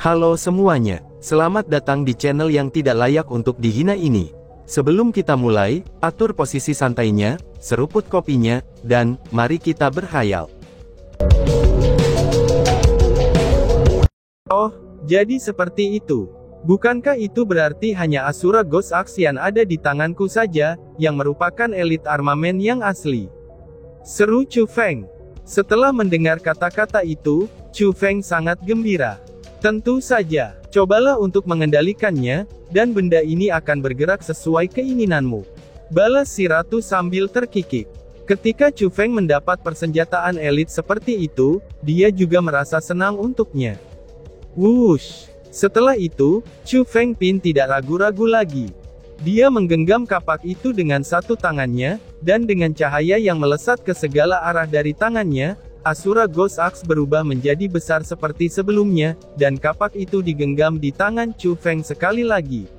Halo semuanya, selamat datang di channel yang tidak layak untuk dihina ini. Sebelum kita mulai, atur posisi santainya, seruput kopinya, dan mari kita berkhayal. Oh, jadi seperti itu. Bukankah itu berarti hanya Asura Ghost Axe yang ada di tanganku saja, yang merupakan elit armamen yang asli? Seru Chu Feng. Setelah mendengar kata-kata itu, Chu Feng sangat gembira. Tentu saja, cobalah untuk mengendalikannya, dan benda ini akan bergerak sesuai keinginanmu. Balas si ratu sambil terkikik. Ketika Chu Feng mendapat persenjataan elit seperti itu, dia juga merasa senang untuknya. Wush! Setelah itu, Chu Feng Pin tidak ragu-ragu lagi. Dia menggenggam kapak itu dengan satu tangannya, dan dengan cahaya yang melesat ke segala arah dari tangannya, Asura Ghost Axe berubah menjadi besar seperti sebelumnya, dan kapak itu digenggam di tangan Chu Feng sekali lagi.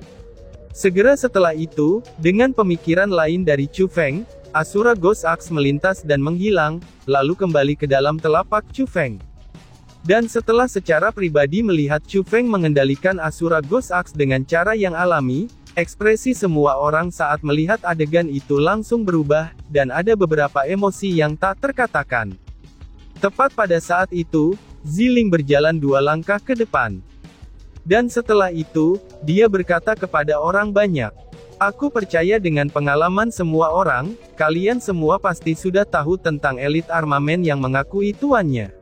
Segera setelah itu, dengan pemikiran lain dari Chu Feng, Asura Ghost Axe melintas dan menghilang, lalu kembali ke dalam telapak Chu Feng. Dan setelah secara pribadi melihat Chu Feng mengendalikan Asura Ghost Axe dengan cara yang alami, ekspresi semua orang saat melihat adegan itu langsung berubah, dan ada beberapa emosi yang tak terkatakan. Tepat pada saat itu, Ziling berjalan 2 langkah ke depan. Dan setelah itu, dia berkata kepada orang banyak, "Aku percaya dengan pengalaman semua orang, kalian semua pasti sudah tahu tentang elit armamen yang mengakui tuannya.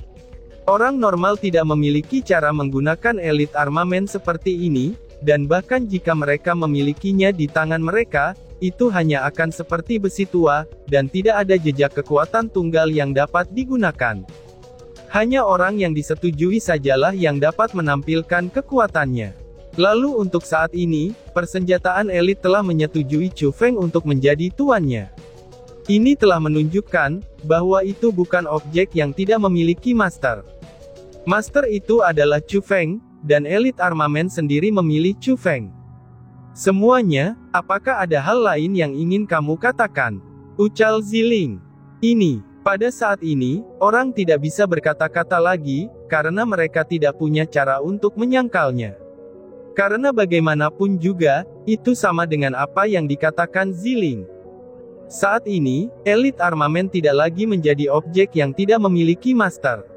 Orang normal tidak memiliki cara menggunakan elit armamen seperti ini, dan bahkan jika mereka memilikinya di tangan mereka, itu hanya akan seperti besi tua, dan tidak ada jejak kekuatan tunggal yang dapat digunakan. Hanya orang yang disetujui sajalah yang dapat menampilkan kekuatannya." Lalu untuk saat ini, persenjataan elit telah menyetujui Chu Feng untuk menjadi tuannya. Ini telah menunjukkan, bahwa itu bukan objek yang tidak memiliki master. Master itu adalah Chu Feng, dan elit armamen sendiri memilih Chu Feng. "Semuanya, apakah ada hal lain yang ingin kamu katakan?" ucal Ziling. Pada saat ini, orang tidak bisa berkata-kata lagi, karena mereka tidak punya cara untuk menyangkalnya. Karena bagaimanapun juga, itu sama dengan apa yang dikatakan Ziling. Saat ini, elit armamen tidak lagi menjadi objek yang tidak memiliki master.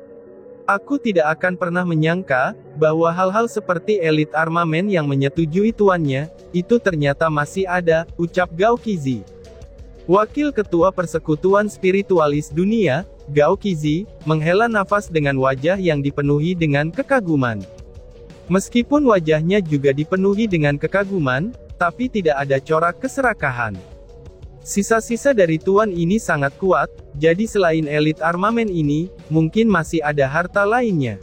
Aku tidak akan pernah menyangka, bahwa hal-hal seperti elit armamen yang menyetujui tuannya, itu ternyata masih ada, ucap Gao Qizi. Wakil Ketua Persekutuan Spiritualis Dunia, Gao Qizi, menghela nafas dengan wajah yang dipenuhi dengan kekaguman. Meskipun wajahnya juga dipenuhi dengan kekaguman, tapi tidak ada corak keserakahan. Sisa-sisa dari tuan ini sangat kuat, jadi selain elit armamen ini, mungkin masih ada harta lainnya.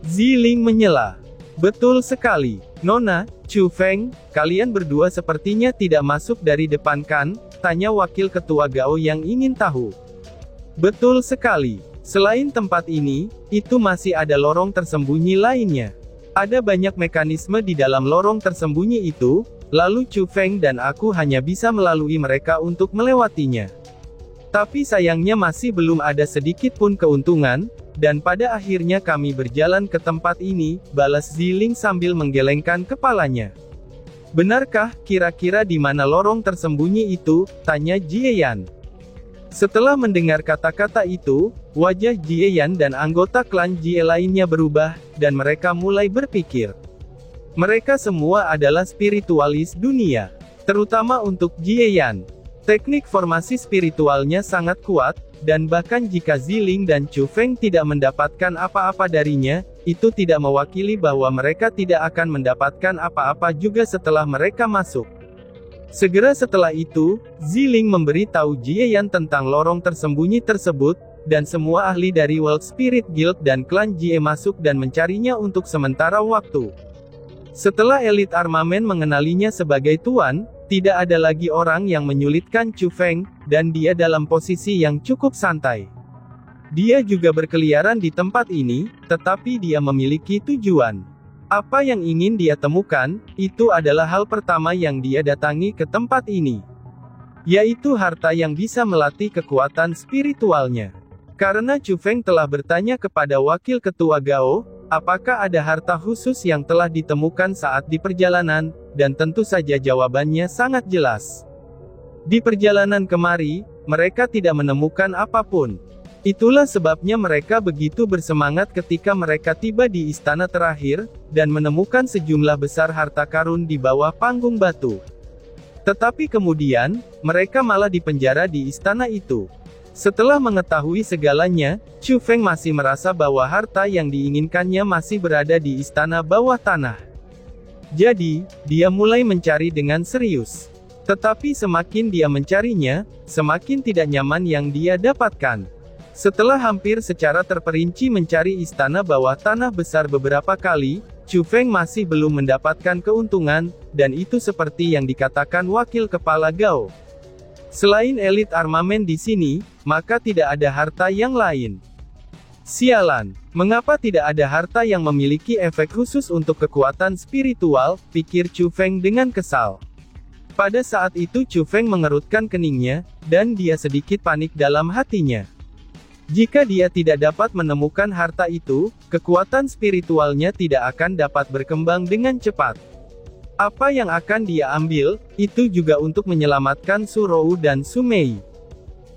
Ziling menyela. Betul sekali, Nona, Chu Feng, kalian berdua sepertinya tidak masuk dari depan kan? Tanya wakil ketua Gao yang ingin tahu. Betul sekali, selain tempat ini, itu masih ada lorong tersembunyi lainnya. Ada banyak mekanisme di dalam lorong tersembunyi itu, lalu Chu Feng dan aku hanya bisa melalui mereka untuk melewatinya. Tapi sayangnya masih belum ada sedikit pun keuntungan, dan pada akhirnya kami berjalan ke tempat ini, balas Ziling sambil menggelengkan kepalanya. Benarkah, kira-kira di mana lorong tersembunyi itu? Tanya Jieyan. Setelah mendengar kata-kata itu, wajah Jieyan dan anggota klan Jie lainnya berubah, dan mereka mulai berpikir. Mereka semua adalah spiritualis dunia. Terutama untuk Jieyan. Teknik formasi spiritualnya sangat kuat, dan bahkan jika Ziling dan Chu Feng tidak mendapatkan apa-apa darinya, itu tidak mewakili bahwa mereka tidak akan mendapatkan apa-apa juga setelah mereka masuk. Segera setelah itu, Ziling memberi tahu Jieyan tentang lorong tersembunyi tersebut, dan semua ahli dari World Spirit Guild dan klan Jie masuk dan mencarinya untuk sementara waktu. Setelah elit armamen mengenalinya sebagai tuan, tidak ada lagi orang yang menyulitkan Chu Feng, dan dia dalam posisi yang cukup santai. Dia juga berkeliaran di tempat ini, tetapi dia memiliki tujuan. Apa yang ingin dia temukan, itu adalah hal pertama yang dia datangi ke tempat ini. Yaitu harta yang bisa melatih kekuatan spiritualnya. Karena Chu Feng telah bertanya kepada wakil ketua Gao, apakah ada harta khusus yang telah ditemukan saat di perjalanan? Dan tentu saja jawabannya sangat jelas. Di perjalanan kemari, mereka tidak menemukan apapun. Itulah sebabnya mereka begitu bersemangat ketika mereka tiba di istana terakhir, dan menemukan sejumlah besar harta karun di bawah panggung batu. Tetapi kemudian, mereka malah dipenjara di istana itu. Setelah mengetahui segalanya, Chu Feng masih merasa bahwa harta yang diinginkannya masih berada di istana bawah tanah. Jadi, dia mulai mencari dengan serius. Tetapi semakin dia mencarinya, semakin tidak nyaman yang dia dapatkan. Setelah hampir secara terperinci mencari istana bawah tanah besar beberapa kali, Chu Feng masih belum mendapatkan keuntungan, dan itu seperti yang dikatakan wakil kepala Gao. Selain elit armamen di sini, maka tidak ada harta yang lain. Sialan, mengapa tidak ada harta yang memiliki efek khusus untuk kekuatan spiritual, pikir Chu Feng dengan kesal. Pada saat itu Chu Feng mengerutkan keningnya, dan dia sedikit panik dalam hatinya. Jika dia tidak dapat menemukan harta itu, kekuatan spiritualnya tidak akan dapat berkembang dengan cepat. Apa yang akan dia ambil, itu juga untuk menyelamatkan Su Rou dan Su Mei.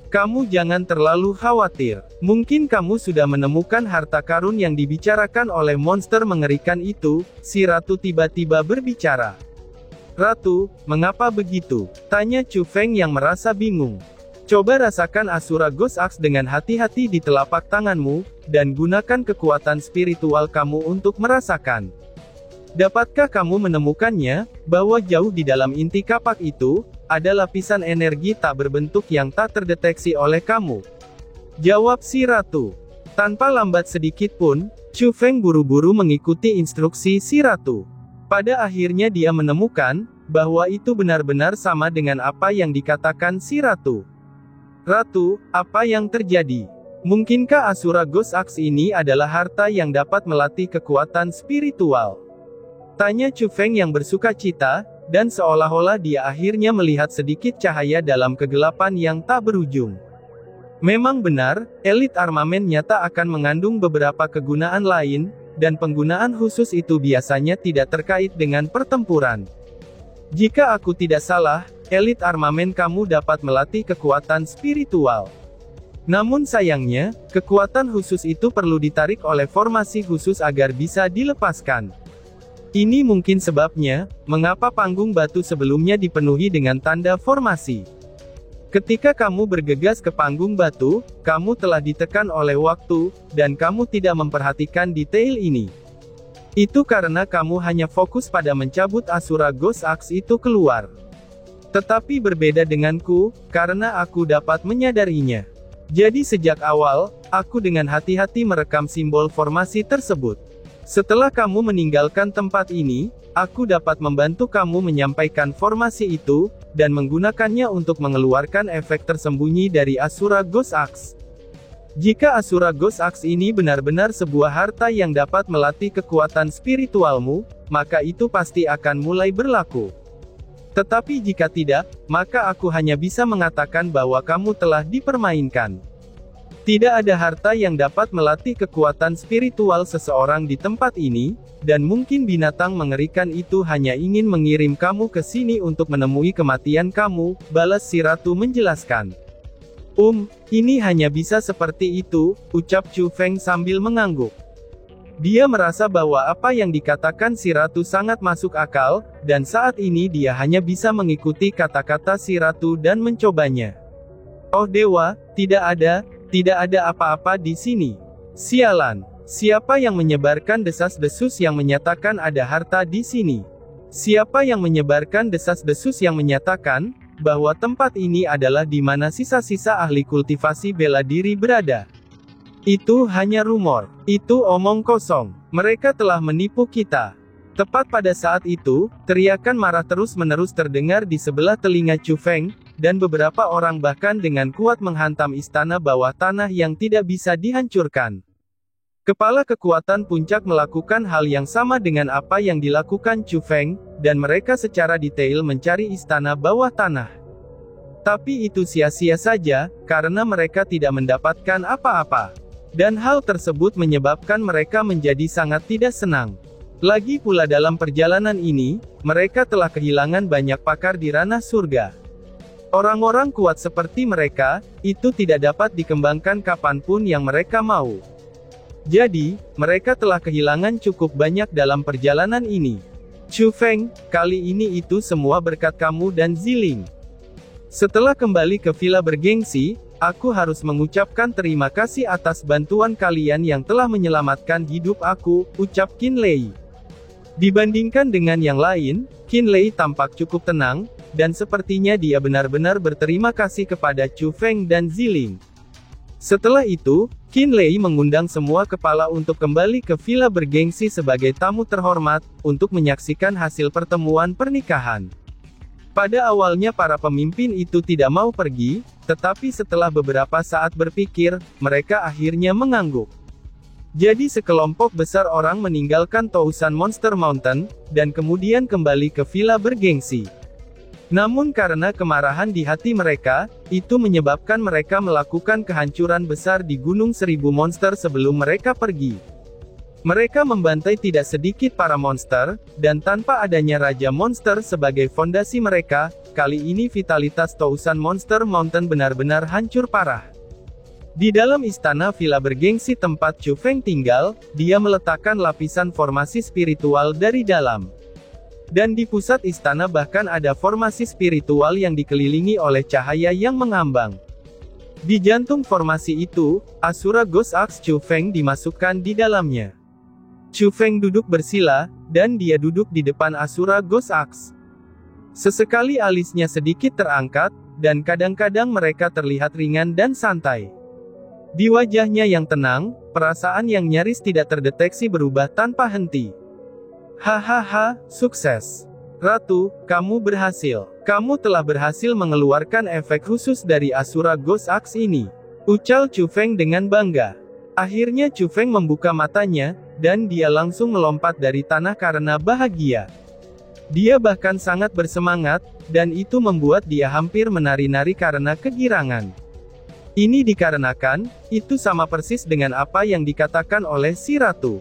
Kamu jangan terlalu khawatir. Mungkin kamu sudah menemukan harta karun yang dibicarakan oleh monster mengerikan itu, si ratu tiba-tiba berbicara. Ratu, mengapa begitu? Tanya Chu Feng yang merasa bingung. Coba rasakan Asura Ghost Axe dengan hati-hati di telapak tanganmu, dan gunakan kekuatan spiritual kamu untuk merasakan. Dapatkah kamu menemukannya, bahwa jauh di dalam inti kapak itu, ada lapisan energi tak berbentuk yang tak terdeteksi oleh kamu? Jawab si ratu. Tanpa lambat sedikit pun, Chu Feng buru-buru mengikuti instruksi si ratu. Pada akhirnya dia menemukan, bahwa itu benar-benar sama dengan apa yang dikatakan si ratu. Ratu, apa yang terjadi? Mungkinkah Asura Ghost Axe ini adalah harta yang dapat melatih kekuatan spiritual? Tanya Chu Feng yang bersuka cita, dan seolah-olah dia akhirnya melihat sedikit cahaya dalam kegelapan yang tak berujung. Memang benar, elit armamen nyata akan mengandung beberapa kegunaan lain, dan penggunaan khusus itu biasanya tidak terkait dengan pertempuran. Jika aku tidak salah, elit armamen kamu dapat melatih kekuatan spiritual. Namun sayangnya, kekuatan khusus itu perlu ditarik oleh formasi khusus agar bisa dilepaskan. Ini mungkin sebabnya, mengapa panggung batu sebelumnya dipenuhi dengan tanda formasi. Ketika kamu bergegas ke panggung batu, kamu telah ditekan oleh waktu, dan kamu tidak memperhatikan detail ini. Itu karena kamu hanya fokus pada mencabut Asura Ghost Axe itu keluar. Tetapi berbeda denganku, karena aku dapat menyadarinya. Jadi sejak awal, aku dengan hati-hati merekam simbol formasi tersebut. Setelah kamu meninggalkan tempat ini, aku dapat membantu kamu menyampaikan formasi itu, dan menggunakannya untuk mengeluarkan efek tersembunyi dari Asura Ghost Axe. Jika Asura Ghost Axe ini benar-benar sebuah harta yang dapat melatih kekuatan spiritualmu, maka itu pasti akan mulai berlaku. Tetapi jika tidak, maka aku hanya bisa mengatakan bahwa kamu telah dipermainkan. Tidak ada harta yang dapat melatih kekuatan spiritual seseorang di tempat ini, dan mungkin binatang mengerikan itu hanya ingin mengirim kamu ke sini untuk menemui kematian kamu, balas si ratu menjelaskan. Ini hanya bisa seperti itu, ucap Chu Feng sambil mengangguk. Dia merasa bahwa apa yang dikatakan si ratu sangat masuk akal, dan saat ini dia hanya bisa mengikuti kata-kata si ratu dan mencobanya. Oh dewa, tidak ada apa-apa di sini. Sialan, siapa yang menyebarkan desas-desus yang menyatakan ada harta di sini? Siapa yang menyebarkan desas-desus yang menyatakan bahwa tempat ini adalah di mana sisa-sisa ahli kultivasi bela diri berada? Itu hanya rumor. Itu omong kosong. Mereka telah menipu kita. Tepat pada saat itu, teriakan marah terus-menerus terdengar di sebelah telinga Chu Feng, dan beberapa orang bahkan dengan kuat menghantam istana bawah tanah yang tidak bisa dihancurkan. Kepala kekuatan puncak melakukan hal yang sama dengan apa yang dilakukan Chu Feng, dan mereka secara detail mencari istana bawah tanah. Tapi itu sia-sia saja, karena mereka tidak mendapatkan apa-apa. Dan hal tersebut menyebabkan mereka menjadi sangat tidak senang. Lagi pula dalam perjalanan ini, mereka telah kehilangan banyak pakar di ranah surga. Orang-orang kuat seperti mereka, itu tidak dapat dikembangkan kapanpun yang mereka mau. Jadi, mereka telah kehilangan cukup banyak dalam perjalanan ini. Chu Feng, kali ini itu semua berkat kamu dan Ziling. Setelah kembali ke villa bergengsi, aku harus mengucapkan terima kasih atas bantuan kalian yang telah menyelamatkan hidup aku, ucap Qin Lei. Dibandingkan dengan yang lain, Qin Lei tampak cukup tenang, dan sepertinya dia benar-benar berterima kasih kepada Chu Feng dan Ziling. Setelah itu, Qin Lei mengundang semua kepala untuk kembali ke villa bergengsi sebagai tamu terhormat, untuk menyaksikan hasil pertemuan pernikahan. Pada awalnya para pemimpin itu tidak mau pergi, tetapi setelah beberapa saat berpikir, mereka akhirnya mengangguk. Jadi sekelompok besar orang meninggalkan Tousan Monster Mountain, dan kemudian kembali ke villa bergengsi. Namun karena kemarahan di hati mereka, itu menyebabkan mereka melakukan kehancuran besar di Gunung Seribu Monster sebelum mereka pergi. Mereka membantai tidak sedikit para monster, dan tanpa adanya Raja Monster sebagai fondasi mereka, kali ini vitalitas Tousan Monster Mountain benar-benar hancur parah. Di dalam istana villa bergengsi tempat Chu Feng tinggal, dia meletakkan lapisan formasi spiritual dari dalam. Dan di pusat istana bahkan ada formasi spiritual yang dikelilingi oleh cahaya yang mengambang. Di jantung formasi itu, Asura Ghost Axe Chu Feng dimasukkan di dalamnya. Chu Feng duduk bersila, dan dia duduk di depan Asura Ghost Axe. Sesekali alisnya sedikit terangkat, dan kadang-kadang mereka terlihat ringan dan santai. Di wajahnya yang tenang, perasaan yang nyaris tidak terdeteksi berubah tanpa henti. Hahaha, sukses. Ratu, kamu berhasil. Kamu telah berhasil mengeluarkan efek khusus dari Asura Ghost Axe ini. Ucal Chu Feng dengan bangga. Akhirnya Chu Feng membuka matanya, dan dia langsung melompat dari tanah karena bahagia. Dia bahkan sangat bersemangat, dan itu membuat dia hampir menari-nari karena kegirangan. Ini dikarenakan, itu sama persis dengan apa yang dikatakan oleh si Ratu.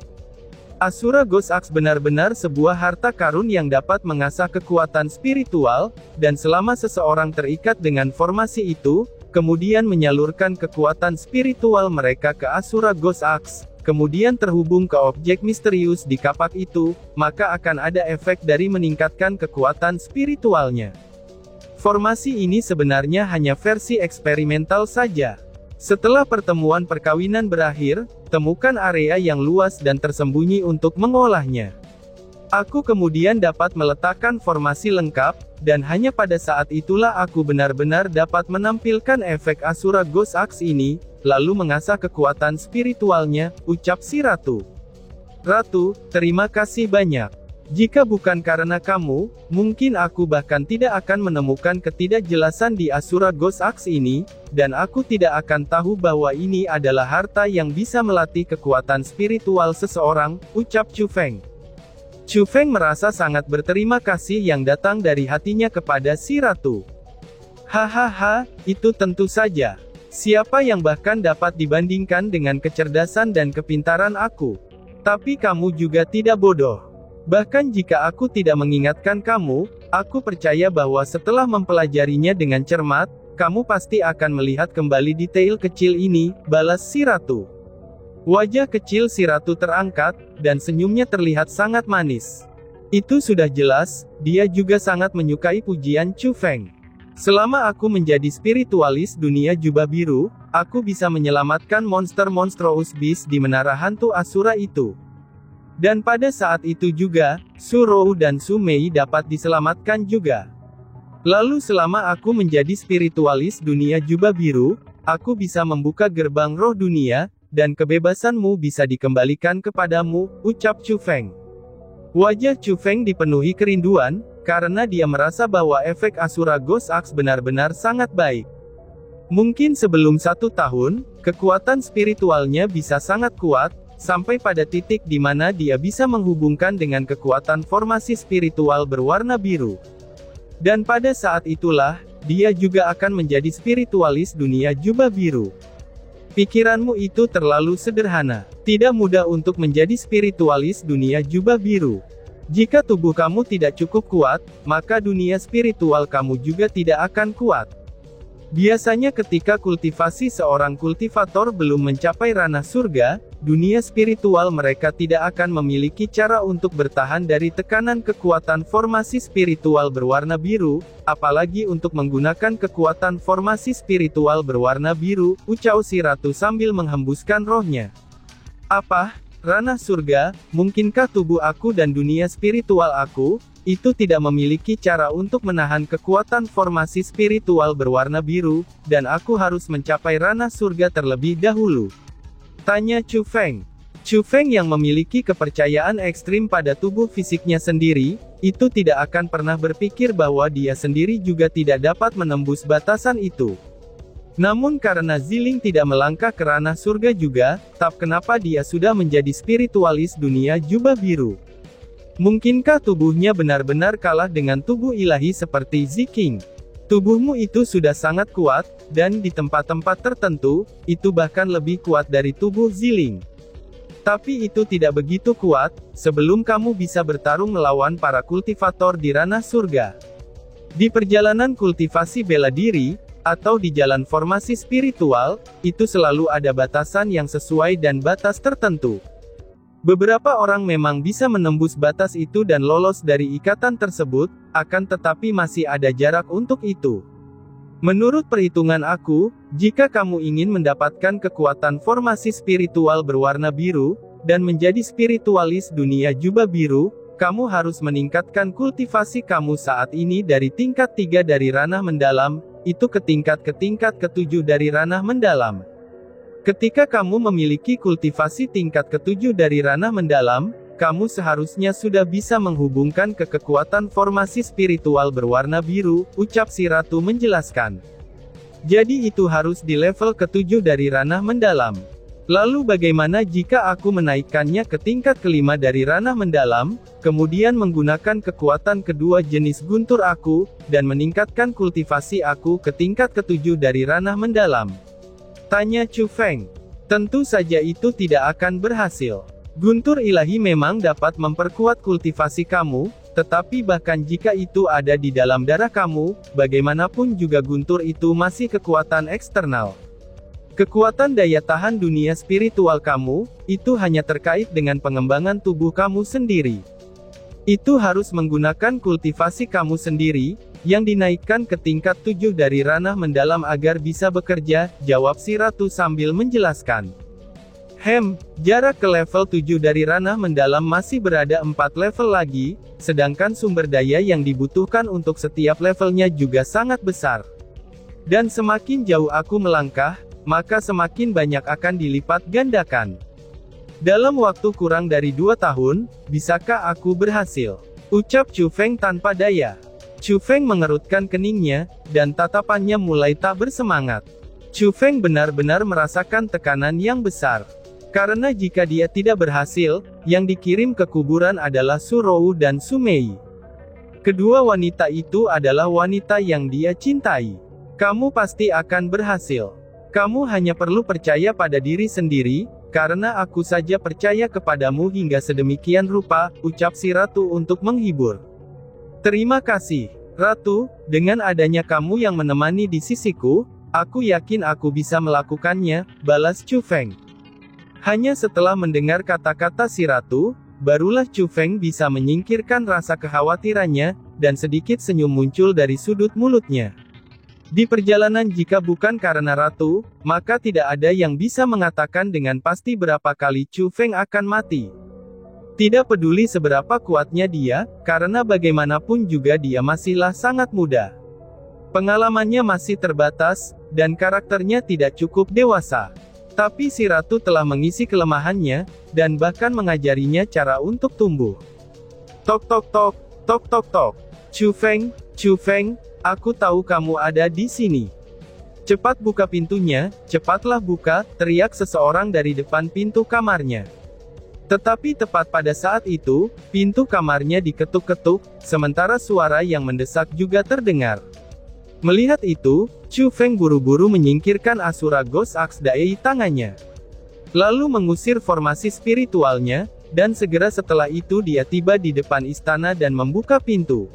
Asura Ghost Axe benar-benar sebuah harta karun yang dapat mengasah kekuatan spiritual, dan selama seseorang terikat dengan formasi itu, kemudian menyalurkan kekuatan spiritual mereka ke Asura Ghost Axe, kemudian terhubung ke objek misterius di kapak itu, maka akan ada efek dari meningkatkan kekuatan spiritualnya. Formasi ini sebenarnya hanya versi eksperimental saja. Setelah pertemuan perkawinan berakhir, temukan area yang luas dan tersembunyi untuk mengolahnya. Aku kemudian dapat meletakkan formasi lengkap, dan hanya pada saat itulah aku benar-benar dapat menampilkan efek Asura Ghost Axe ini, lalu mengasah kekuatan spiritualnya, ucap si Ratu. Ratu, terima kasih banyak. Jika bukan karena kamu, mungkin aku bahkan tidak akan menemukan ketidakjelasan di Asura Ghost Axe ini, dan aku tidak akan tahu bahwa ini adalah harta yang bisa melatih kekuatan spiritual seseorang, ucap Chu Feng. Chu Feng merasa sangat berterima kasih yang datang dari hatinya kepada si Ratu. Hahaha, itu tentu saja. Siapa yang bahkan dapat dibandingkan dengan kecerdasan dan kepintaran aku? Tapi kamu juga tidak bodoh. Bahkan jika aku tidak mengingatkan kamu, aku percaya bahwa setelah mempelajarinya dengan cermat, kamu pasti akan melihat kembali detail kecil ini, balas si Ratu. Wajah kecil si Ratu terangkat, dan senyumnya terlihat sangat manis. Itu sudah jelas, dia juga sangat menyukai pujian Chu Feng. Selama aku menjadi spiritualis dunia jubah biru, aku bisa menyelamatkan monster Monstrous Beast di menara hantu Asura itu. Dan pada saat itu juga, Su Rou dan Su Mei dapat diselamatkan juga. Lalu selama aku menjadi spiritualis dunia jubah biru, aku bisa membuka gerbang roh dunia, dan kebebasanmu bisa dikembalikan kepadamu, ucap Chu Feng. Wajah Chu Feng dipenuhi kerinduan, karena dia merasa bahwa efek Asura Ghost Axe benar-benar sangat baik. Mungkin sebelum 1 tahun, kekuatan spiritualnya bisa sangat kuat, sampai pada titik di mana dia bisa menghubungkan dengan kekuatan formasi spiritual berwarna biru. Dan pada saat itulah, dia juga akan menjadi spiritualis dunia jubah biru. Pikiranmu itu terlalu sederhana. Tidak mudah untuk menjadi spiritualis dunia jubah biru. Jika tubuh kamu tidak cukup kuat, maka dunia spiritual kamu juga tidak akan kuat. Biasanya ketika kultivasi seorang kultivator belum mencapai ranah surga, dunia spiritual mereka tidak akan memiliki cara untuk bertahan dari tekanan kekuatan formasi spiritual berwarna biru, apalagi untuk menggunakan kekuatan formasi spiritual berwarna biru, ucap si ratu sambil menghembuskan rohnya. Apa? Ranah surga, mungkinkah tubuh aku dan dunia spiritual aku, itu tidak memiliki cara untuk menahan kekuatan formasi spiritual berwarna biru, dan aku harus mencapai ranah surga terlebih dahulu? Tanya Chu Feng. Chu Feng yang memiliki kepercayaan ekstrim pada tubuh fisiknya sendiri, itu tidak akan pernah berpikir bahwa dia sendiri juga tidak dapat menembus batasan itu. Namun karena Ziling tidak melangkah ke ranah surga juga, tak kenapa dia sudah menjadi spiritualis dunia jubah biru. Mungkinkah tubuhnya benar-benar kalah dengan tubuh ilahi seperti Ziking? Tubuhmu itu sudah sangat kuat, dan di tempat-tempat tertentu, itu bahkan lebih kuat dari tubuh Ziling. Tapi itu tidak begitu kuat, sebelum kamu bisa bertarung melawan para kultivator di ranah surga. Di perjalanan kultivasi bela diri, atau di jalan formasi spiritual, itu selalu ada batasan yang sesuai dan batas tertentu. Beberapa orang memang bisa menembus batas itu dan lolos dari ikatan tersebut, akan tetapi masih ada jarak untuk itu. Menurut perhitungan aku, jika kamu ingin mendapatkan kekuatan formasi spiritual berwarna biru, dan menjadi spiritualis dunia jubah biru, kamu harus meningkatkan kultivasi kamu saat ini dari tingkat 3 dari ranah mendalam, itu ke tingkat ke-7 dari ranah mendalam. Ketika kamu memiliki kultivasi tingkat ke-7 dari ranah mendalam, kamu seharusnya sudah bisa menghubungkan ke kekuatan formasi spiritual berwarna biru, ucap si ratu menjelaskan. Jadi itu harus di level ke-7 dari ranah mendalam. Lalu bagaimana jika aku menaikkannya ke tingkat ke-5 dari ranah mendalam, kemudian menggunakan kekuatan kedua jenis guntur aku, dan meningkatkan kultivasi aku ke tingkat ke-7 dari ranah mendalam? Tanya Chu Feng. Tentu saja itu tidak akan berhasil. Guntur ilahi memang dapat memperkuat kultivasi kamu, tetapi bahkan jika itu ada di dalam darah kamu, bagaimanapun juga guntur itu masih kekuatan eksternal. Kekuatan daya tahan dunia spiritual kamu, itu hanya terkait dengan pengembangan tubuh kamu sendiri. Itu harus menggunakan kultivasi kamu sendiri, yang dinaikkan ke tingkat 7 dari ranah mendalam agar bisa bekerja, jawab si ratu sambil menjelaskan. Jarak ke level 7 dari ranah mendalam masih berada 4 level lagi, sedangkan sumber daya yang dibutuhkan untuk setiap levelnya juga sangat besar. Dan semakin jauh aku melangkah, maka semakin banyak akan dilipat gandakan. Dalam waktu kurang dari 2 tahun, bisakah aku berhasil? Ucap Chu Feng tanpa daya. Chu Feng mengerutkan keningnya, dan tatapannya mulai tak bersemangat. Chu Feng benar-benar merasakan tekanan yang besar. Karena jika dia tidak berhasil, yang dikirim ke kuburan adalah Su Rou dan Su Mei. Kedua wanita itu adalah wanita yang dia cintai. Kamu pasti akan berhasil. Kamu hanya perlu percaya pada diri sendiri, karena aku saja percaya kepadamu hingga sedemikian rupa, ucap si ratu untuk menghibur. Terima kasih, Ratu, dengan adanya kamu yang menemani di sisiku, aku yakin aku bisa melakukannya, balas Chu Feng. Hanya setelah mendengar kata-kata si ratu, barulah Chu Feng bisa menyingkirkan rasa kekhawatirannya, dan sedikit senyum muncul dari sudut mulutnya. Di perjalanan jika bukan karena ratu, maka tidak ada yang bisa mengatakan dengan pasti berapa kali Chu Feng akan mati. Tidak peduli seberapa kuatnya dia, karena bagaimanapun juga dia masihlah sangat muda. Pengalamannya masih terbatas, dan karakternya tidak cukup dewasa. Tapi si ratu telah mengisi kelemahannya, dan bahkan mengajarinya cara untuk tumbuh. Tok tok tok, tok tok tok. Chu Feng, aku tahu kamu ada di sini. Cepat buka pintunya, cepatlah buka, teriak seseorang dari depan pintu kamarnya. Tetapi tepat pada saat itu, pintu kamarnya diketuk-ketuk, sementara suara yang mendesak juga terdengar. Melihat itu, Chu Feng buru-buru menyingkirkan Asura Ghost Axe dari tangannya. Lalu mengusir formasi spiritualnya, dan segera setelah itu dia tiba di depan istana dan membuka pintu.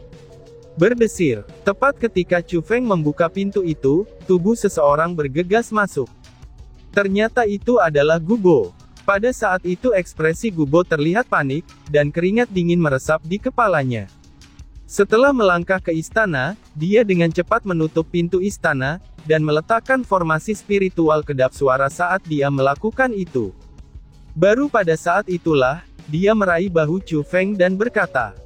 Berdesir, tepat ketika Chu Feng membuka pintu itu, tubuh seseorang bergegas masuk. Ternyata itu adalah Gubo. Pada saat itu ekspresi Gubo terlihat panik, dan keringat dingin meresap di kepalanya. Setelah melangkah ke istana, dia dengan cepat menutup pintu istana, dan meletakkan formasi spiritual kedap suara saat dia melakukan itu. Baru pada saat itulah, dia meraih bahu Chu Feng dan berkata,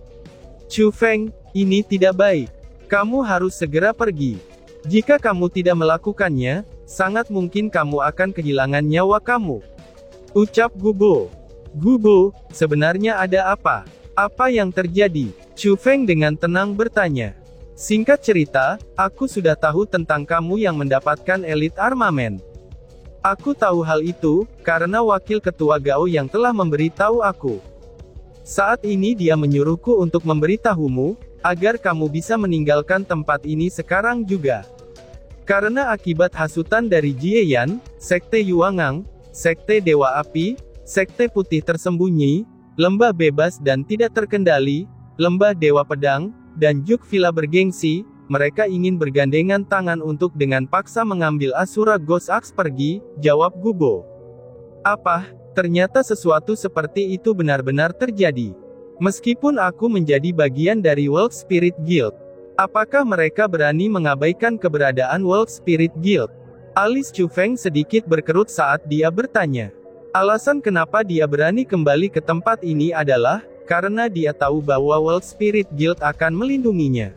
"Chu Feng, ini tidak baik. Kamu harus segera pergi. Jika kamu tidak melakukannya, sangat mungkin kamu akan kehilangan nyawa kamu." Ucap Gubo. "Gubo, sebenarnya ada apa? Apa yang terjadi?" Chu Feng dengan tenang bertanya. "Singkat cerita, aku sudah tahu tentang kamu yang mendapatkan elit armamen. Aku tahu hal itu, karena wakil ketua Gao yang telah memberitahu aku. Saat ini dia menyuruhku untuk memberitahumu, agar kamu bisa meninggalkan tempat ini sekarang juga. Karena akibat hasutan dari Jieyan, Sekte Yuangang, Sekte Dewa Api, Sekte Putih Tersembunyi, Lembah Bebas dan Tidak Terkendali, Lembah Dewa Pedang, dan Juk Villa Bergengsi, mereka ingin bergandengan tangan untuk dengan paksa mengambil Asura Ghost Axe pergi," jawab Gubo. "Apa, ternyata sesuatu seperti itu benar-benar terjadi. Meskipun aku menjadi bagian dari World Spirit Guild. Apakah mereka berani mengabaikan keberadaan World Spirit Guild?" Alis Chu Feng sedikit berkerut saat dia bertanya. Alasan kenapa dia berani kembali ke tempat ini adalah, karena dia tahu bahwa World Spirit Guild akan melindunginya.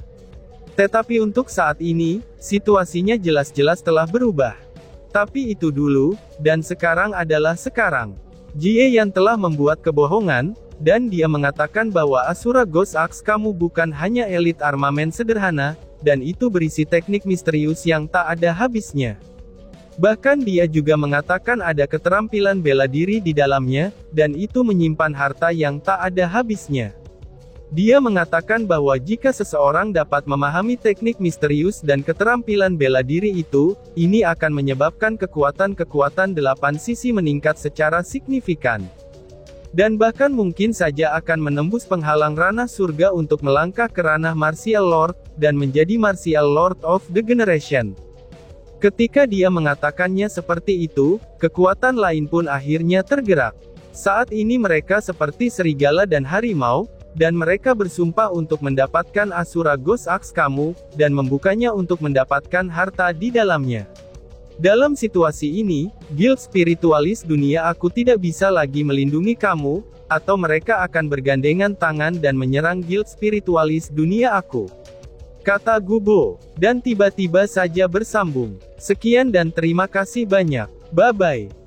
Tetapi untuk saat ini, situasinya jelas-jelas telah berubah. Tapi itu dulu, dan sekarang adalah sekarang. Jieyan telah membuat kebohongan, dan dia mengatakan bahwa Asura Ghost Axe kamu bukan hanya elit armamen sederhana, dan itu berisi teknik misterius yang tak ada habisnya. Bahkan dia juga mengatakan ada keterampilan bela diri di dalamnya, dan itu menyimpan harta yang tak ada habisnya. Dia mengatakan bahwa jika seseorang dapat memahami teknik misterius dan keterampilan bela diri itu, ini akan menyebabkan kekuatan-kekuatan 8 sisi meningkat secara signifikan. Dan bahkan mungkin saja akan menembus penghalang ranah surga untuk melangkah ke ranah Martial Lord, dan menjadi Martial Lord of the Generation. Ketika dia mengatakannya seperti itu, kekuatan lain pun akhirnya tergerak. Saat ini mereka seperti serigala dan harimau, dan mereka bersumpah untuk mendapatkan Asura Ghost Axe kamu, dan membukanya untuk mendapatkan harta di dalamnya. Dalam situasi ini, Guild Spiritualis dunia aku tidak bisa lagi melindungi kamu, atau mereka akan bergandengan tangan dan menyerang Guild Spiritualis dunia aku," kata Gubo, dan tiba-tiba saja bersambung. "Sekian dan terima kasih banyak. Bye-bye."